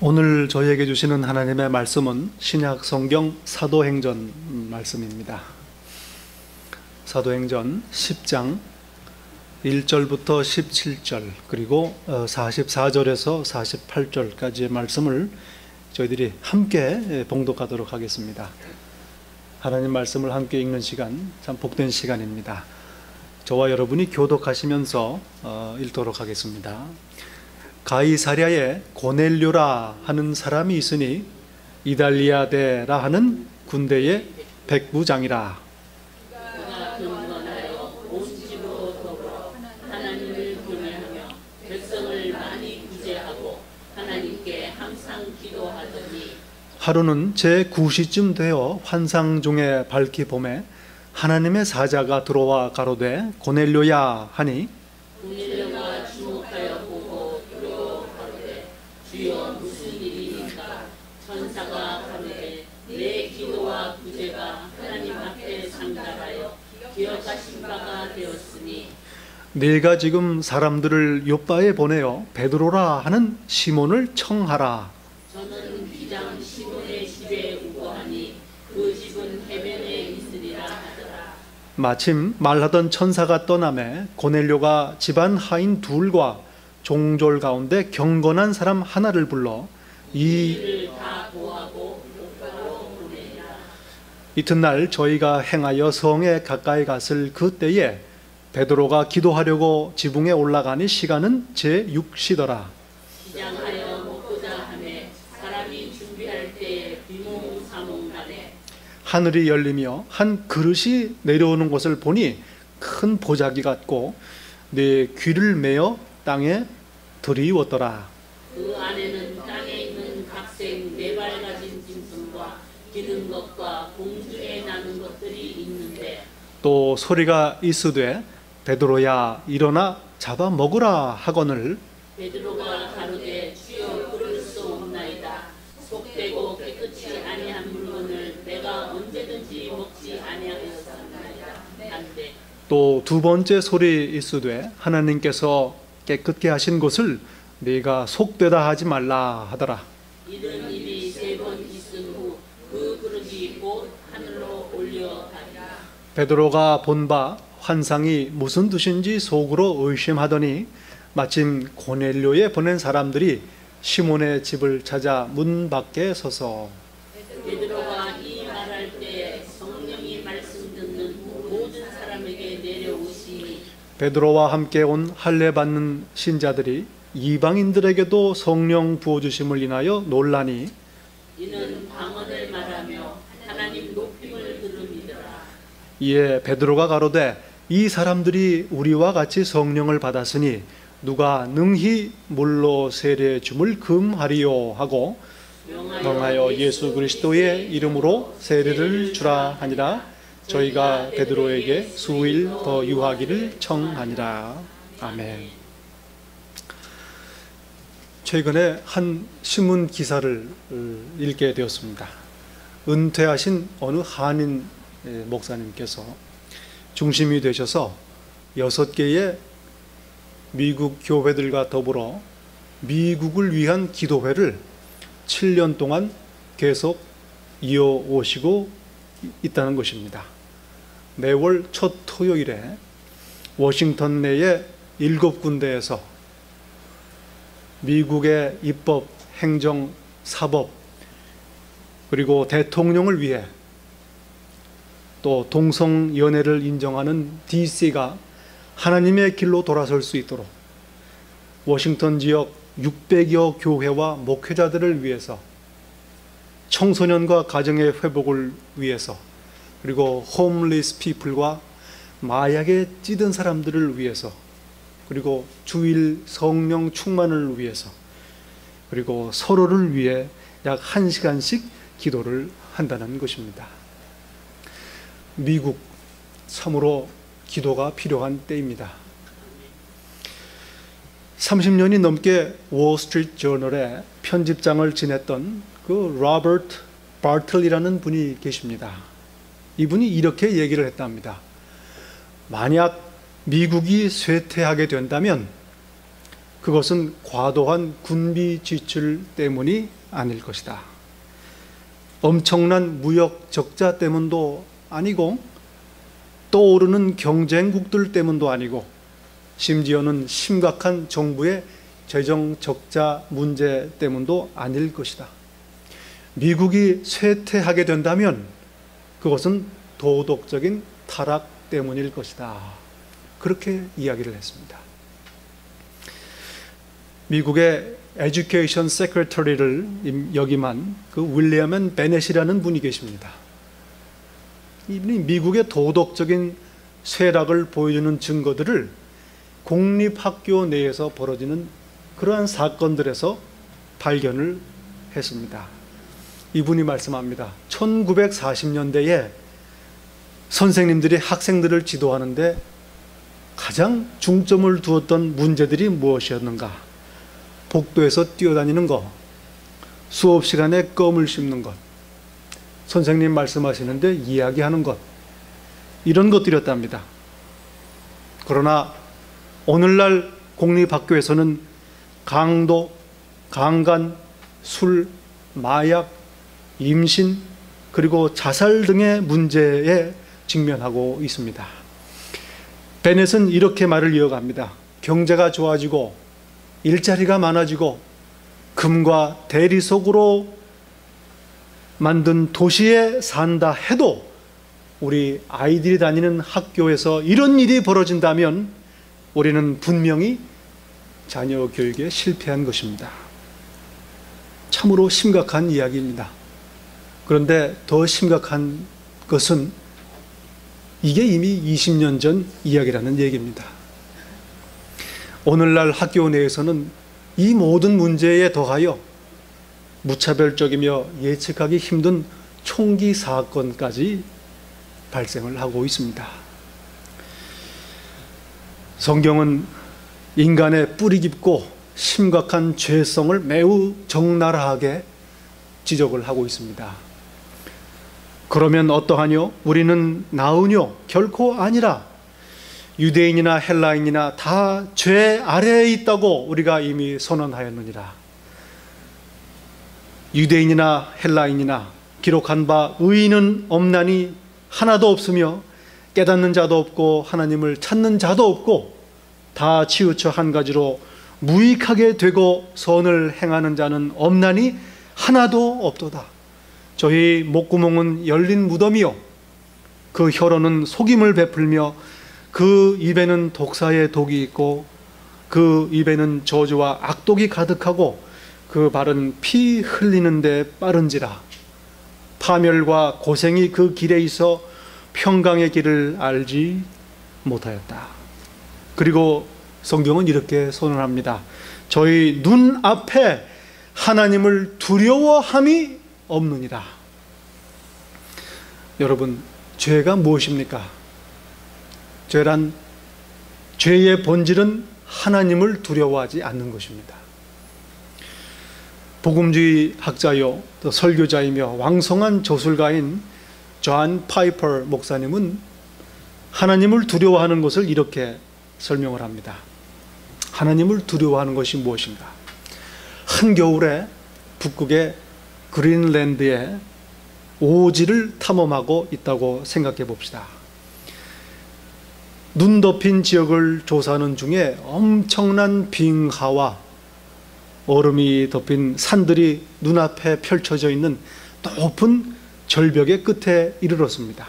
오늘 저희에게 주시는 하나님의 말씀은 신약 성경 사도행전 말씀입니다. 사도행전 10장 1절부터 17절 그리고 44절에서 48절까지의 말씀을 저희들이 함께 봉독하도록 하겠습니다. 하나님 말씀을 함께 읽는 시간, 참 복된 시간입니다. 저와 여러분이 교독하시면서 읽도록 하겠습니다. 가이사랴에 고넬료라 하는 사람이 있으니 이달리아데라 하는 군대의 백부장이라. 그가 경건하여 온 집으로 더불어 하나님을 경외하며 백성을 많이 구제하고 하나님께 항상 기도하더니 하루는 제9시쯤 되어 환상 중에 밝히 봄에 하나님의 사자가 들어와 가로되 고넬료야 하니 고넬료가 주목하여 보고 또 가로되 주여 무슨 일이니까. 천사가 가로되 내 기도와 구제가 하나님 앞에 상달하여 기억하신 바가 되었으니 네가 지금 사람들을 요바에 보내어 베드로라 하는 시몬을 청하라. 저는 기장 시몬의 집에 우거하니 그 집은 해변에 있으리라 하더라. 마침 말하던 천사가 떠나매 고넬료가 집안 하인 둘과 종졸 가운데 경건한 사람 하나를 불러 이를 다 고하고 오빠로 보내니라. 이튿날 저희가 행하여 성에 가까이 갔을 그때에 베드로가 기도하려고 지붕에 올라가니 시간은 제6시더라. 기장하여 먹고자 하매 사람이 준비할 때에 비몽사몽하네. 하늘이 열리며 한 그릇이 내려오는 것을 보니 큰 보자기 같고 네 귀를 메어 땅에 들이웠더라. 그 안에는 땅에 있는 각색 네발 가진 짐승과 기는 것과 공중에 나는 것들이 있는데 또 소리가 있으되 베드로야 일어나 잡아 먹으라 하거늘 베드로가 가로되 주여 그럴 수 없나이다. 속되고 깨끗이 아니한 물건을 내가 언제든지 먹지 아니하였사나이다. 안돼. 또 두 번째 소리 있으되 하나님께서 깨끗게 하신 것을 네가 속되다 하지 말라 하더라. 이런 일이 세 번 있은 후 그 그릇이 곧 하늘로 올려가니라. 베드로가 본 바 환상이 무슨 뜻인지 속으로 의심하더니 마침 고넬료에 보낸 사람들이 시몬의 집을 찾아 문 밖에 서서 베드로가 이 말할 때 성령이 말씀 듣는 모든 사람에게 내려오시니 베드로와 함께 온 할례 받는 신자들이 이방인들에게도 성령 부어주심을 인하여 놀라니 이는 방언을 말하며 하나님 높임을 들음이더라. 이에 베드로가 가로되 이 사람들이 우리와 같이 성령을 받았으니 누가 능히 물로 세례 줌을 금하리요 하고 명하여 예수 그리스도의 이름으로 세례를 주라 하니라. 저희가 베드로에게 수일 더 유하기를 청하니라. 아멘. 최근에 한 신문 기사를 읽게 되었습니다. 은퇴하신 어느 한인 목사님께서 중심이 되셔서 6개의 미국 교회들과 더불어 미국을 위한 기도회를 7년 동안 계속 이어오시고 있다는 것입니다. 매월 첫 토요일에 워싱턴 내의 7군데에서 미국의 입법, 행정, 사법 그리고 대통령을 위해 또 동성연애를 인정하는 DC가 하나님의 길로 돌아설 수 있도록 워싱턴 지역 600여 교회와 목회자들을 위해서 청소년과 가정의 회복을 위해서 그리고 홈리스 피플과 마약에 찌든 사람들을 위해서 그리고 주일 성령 충만을 위해서 그리고 서로를 위해 약 1시간씩 기도를 한다는 것입니다. 미국 참으로 기도가 필요한 때입니다. 30년이 넘게 월스트리트 저널의 편집장을 지냈던 그 로버트 바틀이라는 분이 계십니다. 이분이 이렇게 얘기를 했답니다. 만약 미국이 쇠퇴하게 된다면 그 그것은 과도한 군비 지출 때문이 아닐 것이다. 엄청난 무역 적자 때문도 아니고 떠오르는 경쟁국들 때문도 아니고 심지어는 심각한 정부의 재정 적자 문제 때문도 아닐 것이다. 미국이 쇠퇴하게 된다면 그것은 도덕적인 타락 때문일 것이다. 그렇게 이야기를 했습니다. 미국의 에듀케이션 세크레터리를 역임한 그 윌리엄 앤 베넷이라는 분이 계십니다. 이분이 미국의 도덕적인 쇠락을 보여주는 증거들을 공립학교 내에서 벌어지는 그러한 사건들에서 발견을 했습니다. 이분이 말씀합니다. 1940년대에 선생님들이 학생들을 지도하는데 가장 중점을 두었던 문제들이 무엇이었는가? 복도에서 뛰어다니는 것, 수업 시간에 껌을 씹는 것, 선생님 말씀하시는데 이야기하는 것, 이런 것들이었답니다. 그러나 오늘날 공립학교에서는 강도, 강간, 술, 마약, 임신, 그리고 자살 등의 문제에 직면하고 있습니다. 베넷은 이렇게 말을 이어갑니다. 경제가 좋아지고 일자리가 많아지고 금과 대리석으로 만든 도시에 산다 해도 우리 아이들이 다니는 학교에서 이런 일이 벌어진다면 우리는 분명히 자녀 교육에 실패한 것입니다. 참으로 심각한 이야기입니다. 그런데 더 심각한 것은 이게 이미 20년 전 이야기라는 얘기입니다. 오늘날 학교 내에서는 이 모든 문제에 더하여 무차별적이며 예측하기 힘든 총기 사건까지 발생을 하고 있습니다. 성경은 인간의 뿌리 깊고 심각한 죄성을 매우 적나라하게 지적을 하고 있습니다. 그러면 어떠하뇨? 우리는 나으뇨? 결코 아니라 유대인이나 헬라인이나 다 죄 아래에 있다고 우리가 이미 선언하였느니라. 유대인이나 헬라인이나 기록한 바 의인은 없나니 하나도 없으며 깨닫는 자도 없고 하나님을 찾는 자도 없고 다 치우쳐 한 가지로 무익하게 되고 선을 행하는 자는 없나니 하나도 없도다. 저희 목구멍은 열린 무덤이요 그 혀로는 속임을 베풀며 그 입에는 독사의 독이 있고 그 입에는 저주와 악독이 가득하고 그 발은 피 흘리는데 빠른지라. 파멸과 고생이 그 길에 있어 평강의 길을 알지 못하였다. 그리고 성경은 이렇게 선언합니다. 저희 눈앞에 하나님을 두려워함이 없느니라. 여러분, 죄가 무엇입니까? 죄의 본질은 하나님을 두려워하지 않는 것입니다. 복음주의 학자요 또 설교자이며 왕성한 저술가인 존 파이퍼 목사님은 하나님을 두려워하는 것을 이렇게 설명을 합니다. 하나님을 두려워하는 것이 무엇인가? 한겨울에 북극의 그린랜드에 오지를 탐험하고 있다고 생각해 봅시다. 눈 덮인 지역을 조사하는 중에 엄청난 빙하와 얼음이 덮인 산들이 눈앞에 펼쳐져 있는 높은 절벽의 끝에 이르렀습니다.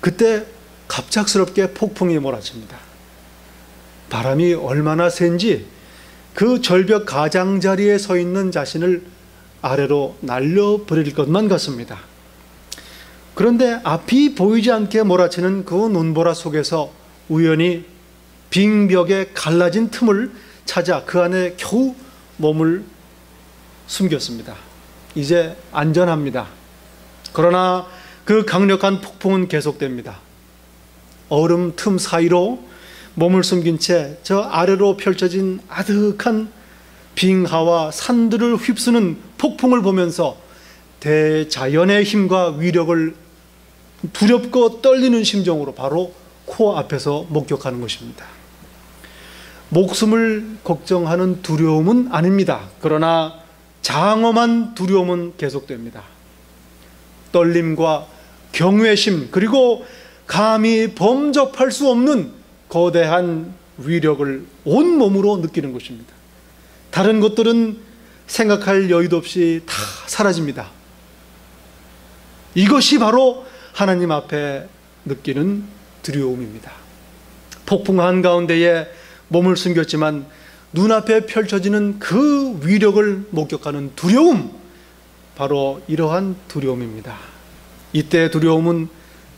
그때 갑작스럽게 폭풍이 몰아칩니다. 바람이 얼마나 센지 그 절벽 가장자리에 서 있는 자신을 아래로 날려버릴 것만 같습니다. 그런데 앞이 보이지 않게 몰아치는 그 눈보라 속에서 우연히 빙벽에 갈라진 틈을 찾아 그 안에 겨우 몸을 숨겼습니다. 이제 안전합니다. 그러나 그 강력한 폭풍은 계속됩니다. 얼음 틈 사이로 몸을 숨긴 채 저 아래로 펼쳐진 아득한 빙하와 산들을 휩쓰는 폭풍을 보면서 대자연의 힘과 위력을 두렵고 떨리는 심정으로 바로 코앞에서 목격하는 것입니다. 목숨을 걱정하는 두려움은 아닙니다. 그러나 장엄한 두려움은 계속됩니다. 떨림과 경외심, 그리고 감히 범접할 수 없는 거대한 위력을 온몸으로 느끼는 것입니다. 다른 것들은 생각할 여유도 없이 다 사라집니다. 이것이 바로 하나님 앞에 느끼는 두려움입니다. 폭풍 한가운데에 몸을 숨겼지만 눈앞에 펼쳐지는 그 위력을 목격하는 두려움, 바로 이러한 두려움입니다. 이때 두려움은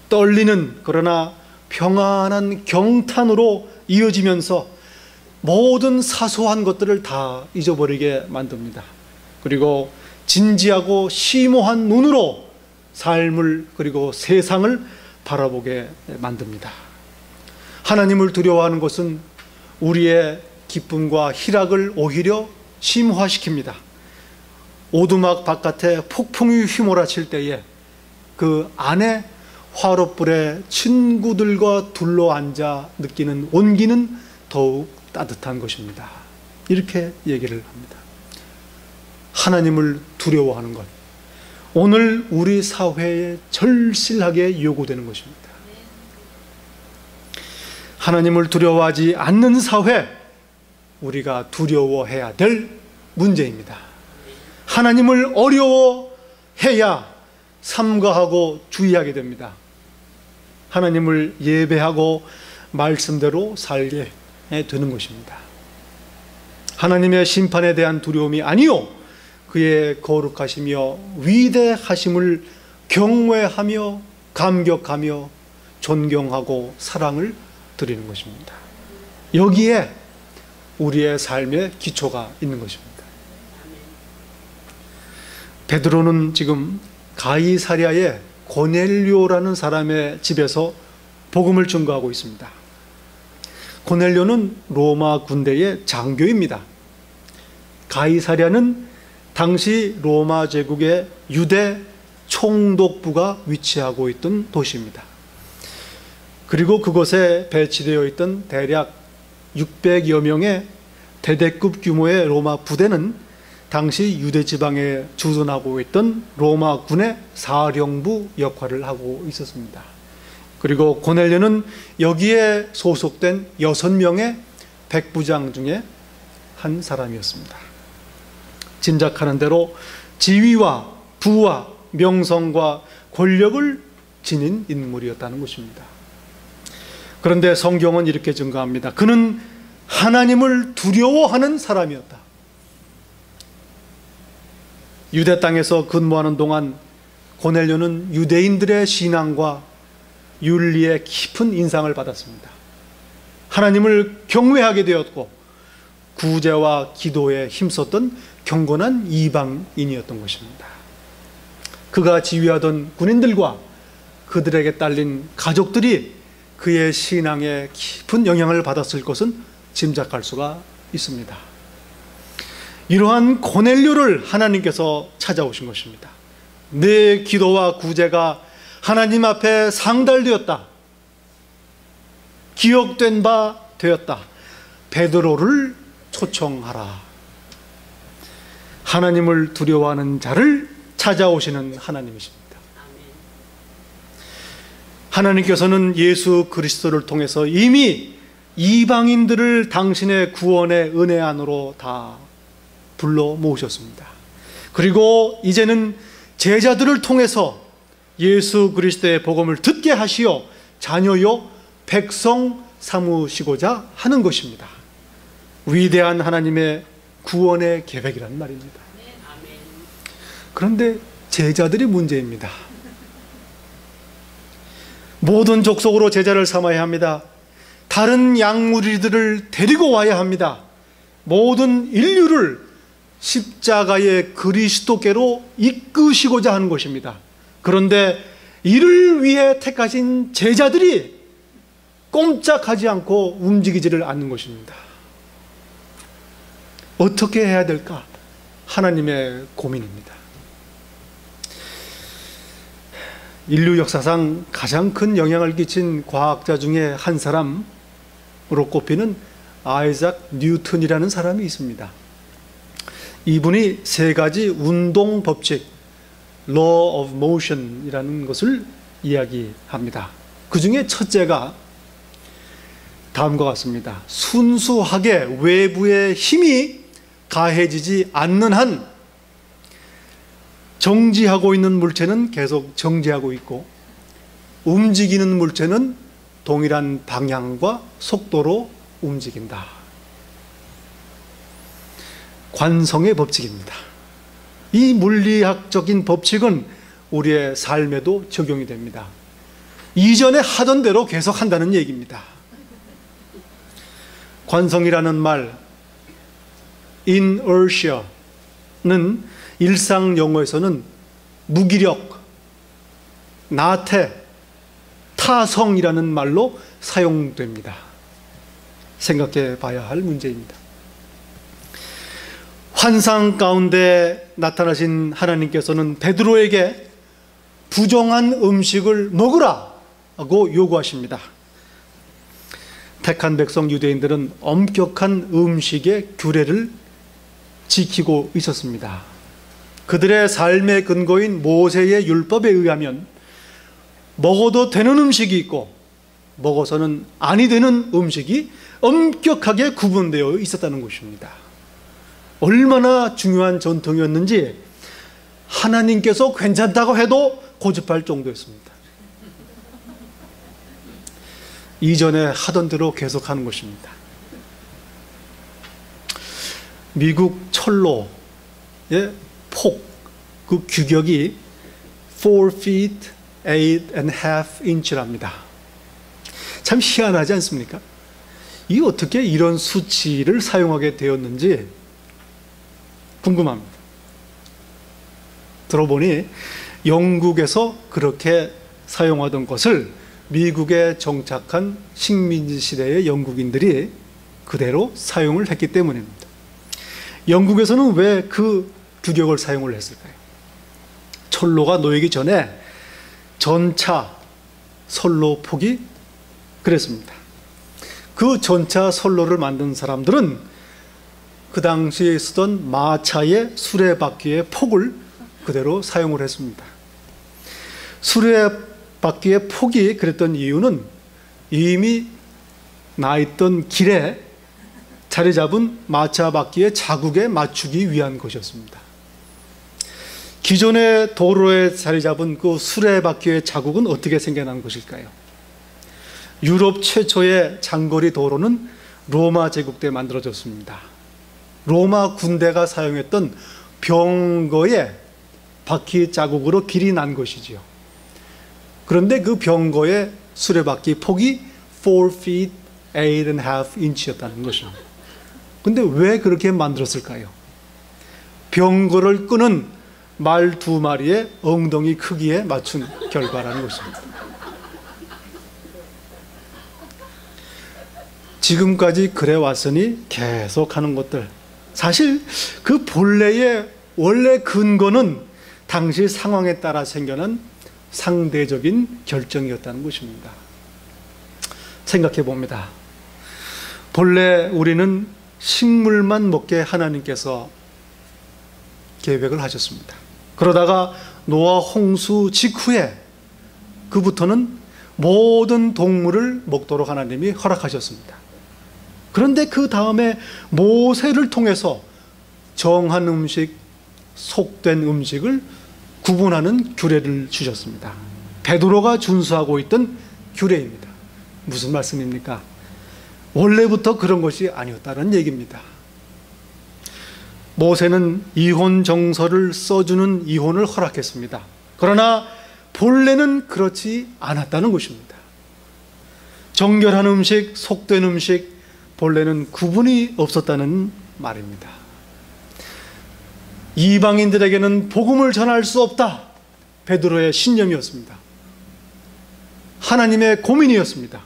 떨리는, 그러나 평안한 경탄으로 이어지면서 모든 사소한 것들을 다 잊어버리게 만듭니다. 그리고 진지하고 심오한 눈으로 삶을, 그리고 세상을 바라보게 만듭니다. 하나님을 두려워하는 것은 우리의 기쁨과 희락을 오히려 심화시킵니다. 오두막 바깥에 폭풍이 휘몰아칠 때에 그 안에 화롯불에 친구들과 둘러앉아 느끼는 온기는 더욱 따뜻한 것입니다. 이렇게 얘기를 합니다. 하나님을 두려워하는 것, 오늘 우리 사회에 절실하게 요구되는 것입니다. 하나님을 두려워하지 않는 사회, 우리가 두려워해야 될 문제입니다. 하나님을 어려워해야 삼가하고 주의하게 됩니다. 하나님을 예배하고 말씀대로 살게 되는 것입니다. 하나님의 심판에 대한 두려움이 아니요, 그의 거룩하시며 위대하심을 경외하며 감격하며 존경하고 사랑을 드리는 것입니다. 여기에 우리의 삶의 기초가 있는 것입니다. 베드로는 지금 가이사랴의 고넬료라는 사람의 집에서 복음을 증거하고 있습니다. 고넬료는 로마 군대의 장교입니다. 가이사랴는 당시 로마 제국의 유대 총독부가 위치하고 있던 도시입니다. 그리고 그곳에 배치되어 있던 대략 600여 명의 대대급 규모의 로마 부대는 당시 유대 지방에 주둔하고 있던 로마 군의 사령부 역할을 하고 있었습니다. 그리고 고넬료는 여기에 소속된 6명의 백부장 중에 한 사람이었습니다. 짐작하는 대로 지위와 부와 명성과 권력을 지닌 인물이었다는 것입니다. 그런데 성경은 이렇게 증거합니다. 그는 하나님을 두려워하는 사람이었다. 유대 땅에서 근무하는 동안 고넬료는 유대인들의 신앙과 윤리에 깊은 인상을 받았습니다. 하나님을 경외하게 되었고 구제와 기도에 힘썼던 경건한 이방인이었던 것입니다. 그가 지휘하던 군인들과 그들에게 딸린 가족들이 그의 신앙에 깊은 영향을 받았을 것은 짐작할 수가 있습니다. 이러한 고넬료를 하나님께서 찾아오신 것입니다. 내 기도와 구제가 하나님 앞에 상달되었다. 기억된 바 되었다. 베드로를 초청하라. 하나님을 두려워하는 자를 찾아오시는 하나님이십니다. 하나님께서는 예수 그리스도를 통해서 이미 이방인들을 당신의 구원의 은혜 안으로 다 불러 모으셨습니다. 그리고 이제는 제자들을 통해서 예수 그리스도의 복음을 듣게 하시어 자녀요 백성 삼으시고자 하는 것입니다. 위대한 하나님의 구원의 계획이란 말입니다. 그런데 제자들이 문제입니다. 모든 족속으로 제자를 삼아야 합니다. 다른 양무리들을 데리고 와야 합니다. 모든 인류를 십자가의 그리스도께로 이끄시고자 하는 것입니다. 그런데 이를 위해 택하신 제자들이 꼼짝하지 않고 움직이지를 않는 것입니다. 어떻게 해야 될까? 하나님의 고민입니다. 인류 역사상 가장 큰 영향을 끼친 과학자 중에 한 사람으로 꼽히는 아이작 뉴턴이라는 사람이 있습니다. 이분이 세 가지 운동 법칙, Law of Motion이라는 것을 이야기합니다. 그 중에 첫째가 다음과 같습니다. 순수하게 외부의 힘이 가해지지 않는 한 정지하고 있는 물체는 계속 정지하고 있고, 움직이는 물체는 동일한 방향과 속도로 움직인다. 관성의 법칙입니다. 이 물리학적인 법칙은 우리의 삶에도 적용이 됩니다. 이전에 하던 대로 계속 한다는 얘기입니다. 관성이라는 말, inertia는 일상 용어에서는 무기력, 나태, 타성이라는 말로 사용됩니다. 생각해 봐야 할 문제입니다. 환상 가운데 나타나신 하나님께서는 베드로에게 부정한 음식을 먹으라고 요구하십니다. 택한 백성 유대인들은 엄격한 음식의 규례를 지키고 있었습니다. 그들의 삶의 근거인 모세의 율법에 의하면 먹어도 되는 음식이 있고 먹어서는 아니 되는 음식이 엄격하게 구분되어 있었다는 것입니다. 얼마나 중요한 전통이었는지 하나님께서 괜찮다고 해도 고집할 정도였습니다. 이전에 하던 대로 계속하는 것입니다. 미국 철로의 폭, 그 규격이 4 feet 8.5 inch랍니다. 참 희한하지 않습니까? 이 어떻게 이런 수치를 사용하게 되었는지 궁금합니다. 들어보니 영국에서 그렇게 사용하던 것을 미국에 정착한 식민지 시대의 영국인들이 그대로 사용을 했기 때문입니다. 영국에서는 왜 그 규격을 사용을 했을까요? 철로가 놓이기 전에 전차 선로 폭이 그랬습니다. 그 전차 선로를 만든 사람들은 그 당시에 쓰던 마차의 수레바퀴의 폭을 그대로 사용을 했습니다. 수레바퀴의 폭이 그랬던 이유는 이미 나 있던 길에 자리 잡은 마차 바퀴의 자국에 맞추기 위한 것이었습니다. 기존의 도로에 자리 잡은 그 수레바퀴의 자국은 어떻게 생겨난 것일까요? 유럽 최초의 장거리 도로는 로마 제국 때 만들어졌습니다. 로마 군대가 사용했던 병거의 바퀴 자국으로 길이 난 것이지요. 그런데 그 병거의 수레바퀴 폭이 4 feet 8.5 inch였다는 것입니다. 근데 왜 그렇게 만들었을까요? 병거를 끄는 말 2마리의 엉덩이 크기에 맞춘 결과라는 것입니다. 지금까지 그래 왔으니 계속 하는 것들, 사실 그 본래의 원래 근거는 당시 상황에 따라 생겨난 상대적인 결정이었다는 것입니다. 생각해 봅니다. 본래 우리는 식물만 먹게 하나님께서 계획을 하셨습니다. 그러다가 노아 홍수 직후에 그부터는 모든 동물을 먹도록 하나님이 허락하셨습니다. 그런데 그 다음에 모세를 통해서 정한 음식, 속된 음식을 구분하는 규례를 주셨습니다. 베드로가 준수하고 있던 규례입니다. 무슨 말씀입니까? 원래부터 그런 것이 아니었다는 얘기입니다. 모세는 이혼 정서를 써주는 이혼을 허락했습니다. 그러나 본래는 그렇지 않았다는 것입니다. 정결한 음식, 속된 음식, 본래는 구분이 없었다는 말입니다. 이방인들에게는 복음을 전할 수 없다. 베드로의 신념이었습니다. 하나님의 고민이었습니다.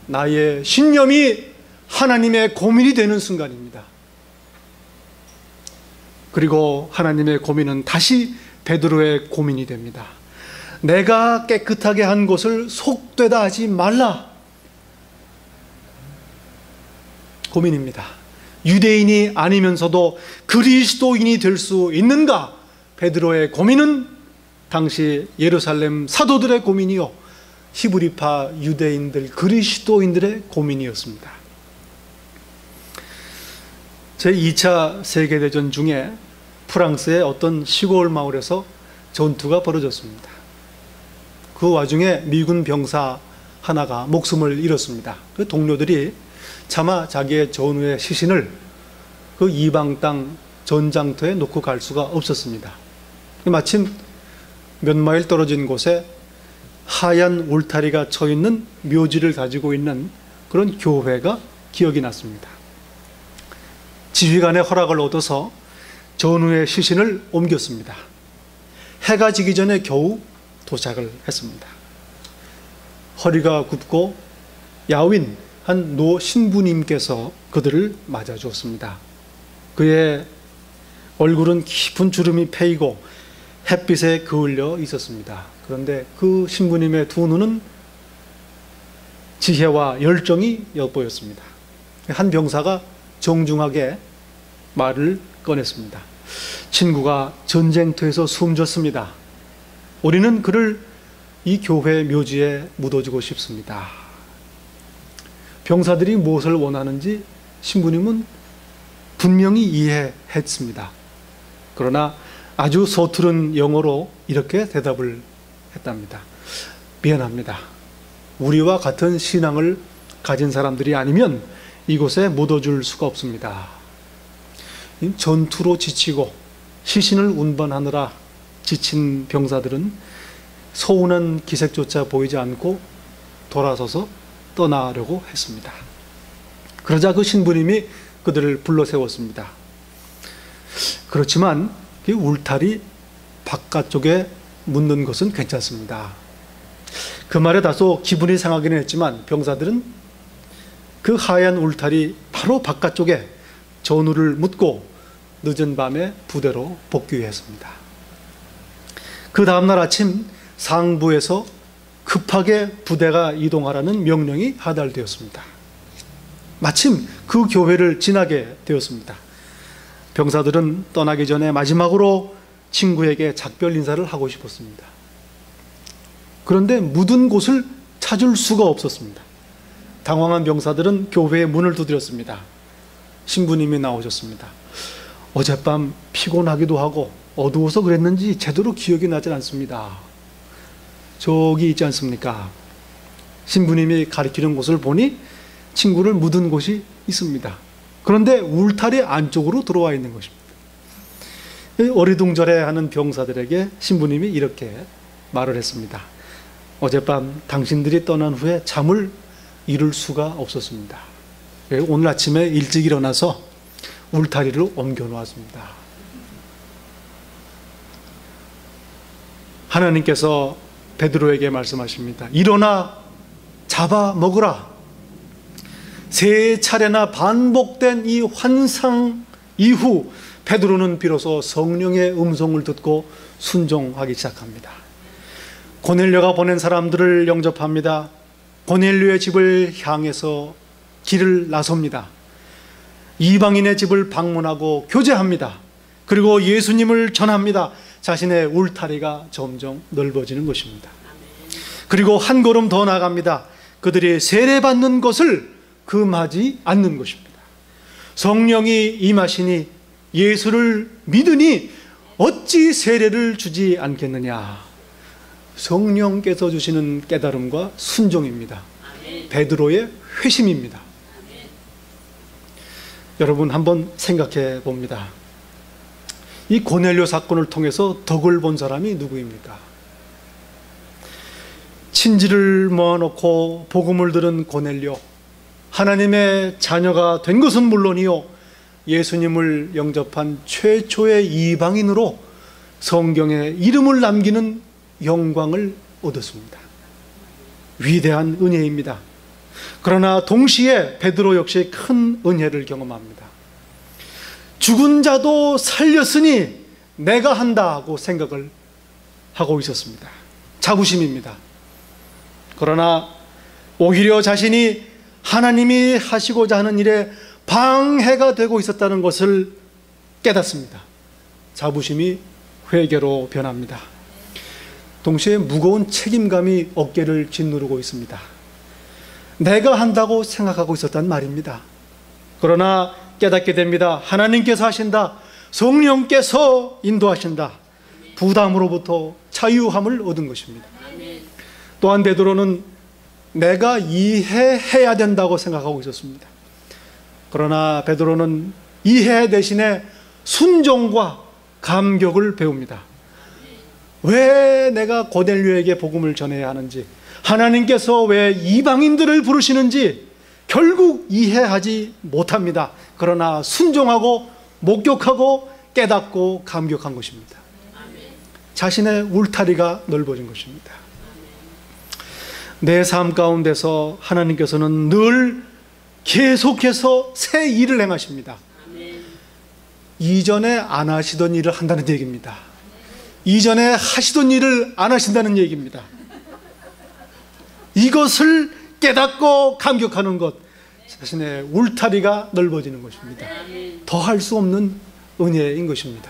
나의 신념이 하나님의 고민이 되는 순간입니다. 그리고 하나님의 고민은 다시 베드로의 고민이 됩니다. 내가 깨끗하게 한 것을 속되다 하지 말라. 고민입니다. 유대인이 아니면서도 그리스도인이 될 수 있는가? 베드로의 고민은 당시 예루살렘 사도들의 고민이요, 히브리파 유대인들, 그리스도인들의 고민이었습니다. 제2차 세계대전 중에 프랑스의 어떤 시골 마을에서 전투가 벌어졌습니다. 그 와중에 미군 병사 하나가 목숨을 잃었습니다. 그 동료들이 차마 자기의 전우의 시신을 그 이방 땅 전장터에 놓고 갈 수가 없었습니다. 마침 몇 마일 떨어진 곳에 하얀 울타리가 쳐 있는 묘지를 가지고 있는 그런 교회가 기억이 났습니다. 지휘관의 허락을 얻어서 전우의 시신을 옮겼습니다. 해가 지기 전에 겨우 도착을 했습니다. 허리가 굽고 야윈 한 노 신부님께서 그들을 맞아주었습니다. 그의 얼굴은 깊은 주름이 패이고 햇빛에 그을려 있었습니다. 그런데 그 신부님의 두 눈은 지혜와 열정이 엿보였습니다. 한 병사가 정중하게 말을 꺼냈습니다. 친구가 전쟁터에서 숨졌습니다. 우리는 그를 이 교회 묘지에 묻어주고 싶습니다. 병사들이 무엇을 원하는지 신부님은 분명히 이해했습니다. 그러나 아주 서투른 영어로 이렇게 대답을 했답니다. 미안합니다. 우리와 같은 신앙을 가진 사람들이 아니면 이곳에 묻어줄 수가 없습니다. 전투로 지치고 시신을 운반하느라 지친 병사들은 서운한 기색조차 보이지 않고 돌아서서 떠나려고 했습니다. 그러자 그 신부님이 그들을 불러 세웠습니다. 그렇지만 그 울타리 바깥쪽에 묻는 것은 괜찮습니다. 그 말에 다소 기분이 상하기는 했지만 병사들은 그 하얀 울타리 바로 바깥쪽에 전우를 묻고 늦은 밤에 부대로 복귀했습니다. 그 다음날 아침 상부에서 급하게 부대가 이동하라는 명령이 하달되었습니다. 마침 그 교회를 지나게 되었습니다. 병사들은 떠나기 전에 마지막으로 친구에게 작별 인사를 하고 싶었습니다. 그런데 묻은 곳을 찾을 수가 없었습니다. 당황한 병사들은 교회의 문을 두드렸습니다. 신부님이 나오셨습니다. 어젯밤 피곤하기도 하고 어두워서 그랬는지 제대로 기억이 나질 않습니다. 저기 있지 않습니까? 신부님이 가리키는 곳을 보니 친구를 묻은 곳이 있습니다. 그런데 울타리 안쪽으로 들어와 있는 것입니다. 어리둥절해하는 병사들에게 신부님이 이렇게 말을 했습니다. 어젯밤 당신들이 떠난 후에 잠을 이룰 수가 없었습니다. 오늘 아침에 일찍 일어나서 울타리를 옮겨 놓았습니다. 하나님께서 베드로에게 말씀하십니다. 일어나 잡아 먹으라. 세 차례나 반복된 이 환상 이후 베드로는 비로소 성령의 음성을 듣고 순종하기 시작합니다. 고넬료가 보낸 사람들을 영접합니다. 고넬료의 집을 향해서 길을 나섭니다. 이방인의 집을 방문하고 교제합니다. 그리고 예수님을 전합니다. 자신의 울타리가 점점 넓어지는 것입니다. 그리고 한 걸음 더 나아갑니다. 그들이 세례받는 것을 금하지 않는 것입니다. 성령이 임하시니 예수를 믿으니 어찌 세례를 주지 않겠느냐. 성령께서 주시는 깨달음과 순종입니다. 베드로의 회심입니다. 여러분 한번 생각해 봅니다. 이 고넬료 사건을 통해서 덕을 본 사람이 누구입니까? 친지를 모아놓고 복음을 들은 고넬료, 하나님의 자녀가 된 것은 물론이요, 예수님을 영접한 최초의 이방인으로 성경에 이름을 남기는 영광을 얻었습니다. 위대한 은혜입니다. 그러나 동시에 베드로 역시 큰 은혜를 경험합니다. 죽은 자도 살렸으니 내가 한다 하고 생각을 하고 있었습니다. 자부심입니다. 그러나 오히려 자신이 하나님이 하시고자 하는 일에 방해가 되고 있었다는 것을 깨닫습니다. 자부심이 회개로 변합니다. 동시에 무거운 책임감이 어깨를 짓누르고 있습니다. 내가 한다고 생각하고 있었단 말입니다. 그러나 깨닫게 됩니다. 하나님께서 하신다. 성령께서 인도하신다. 부담으로부터 자유함을 얻은 것입니다. 또한 베드로는 내가 이해해야 된다고 생각하고 있었습니다. 그러나 베드로는 이해 대신에 순종과 감격을 배웁니다. 왜 내가 고넬료에게 복음을 전해야 하는지, 하나님께서 왜 이방인들을 부르시는지 결국 이해하지 못합니다. 그러나 순종하고 목격하고 깨닫고 감격한 것입니다. 자신의 울타리가 넓어진 것입니다. 내 삶 가운데서 하나님께서는 늘 계속해서 새 일을 행하십니다. 이전에 안 하시던 일을 한다는 얘기입니다. 이전에 하시던 일을 안 하신다는 얘기입니다. 이것을 깨닫고 감격하는 것, 자신의 울타리가 넓어지는 것입니다. 더 할 수 없는 은혜인 것입니다.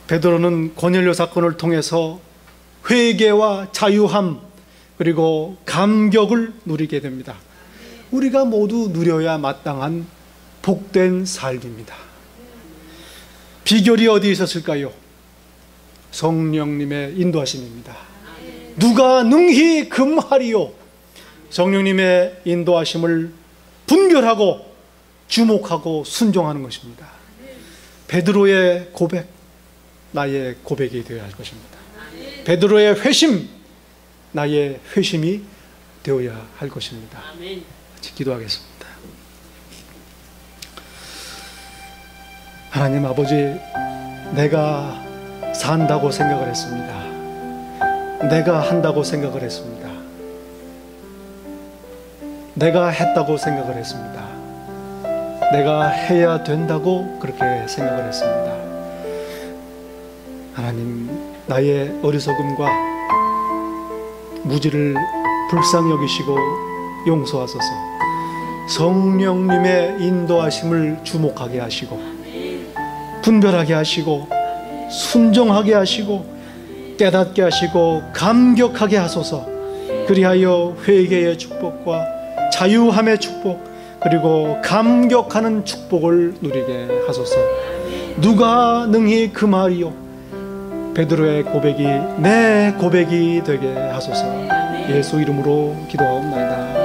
베드로는 고넬료 사건을 통해서 회개와 자유함 그리고 감격을 누리게 됩니다. 우리가 모두 누려야 마땅한 복된 삶입니다. 비결이 어디 있었을까요? 성령님의 인도하심입니다. 누가 능히 금하리요? 성령님의 인도하심을 분별하고 주목하고 순종하는 것입니다. 베드로의 고백, 나의 고백이 되어야 할 것입니다. 베드로의 회심, 나의 회심이 되어야 할 것입니다. 같이 기도하겠습니다. 하나님 아버지, 내가 산다고 생각을 했습니다. 내가 한다고 생각을 했습니다. 내가 했다고 생각을 했습니다. 내가 해야 된다고 그렇게 생각을 했습니다. 하나님, 나의 어리석음과 무지를 불쌍히 여기시고 용서하소서. 성령님의 인도하심을 주목하게 하시고 분별하게 하시고 순종하게 하시고 깨닫게 하시고 감격하게 하소서. 그리하여 회개의 축복과 자유함의 축복 그리고 감격하는 축복을 누리게 하소서. 누가 능히 금하리요? 베드로의 고백이 내 고백이 되게 하소서. 예수 이름으로 기도하옵나이다.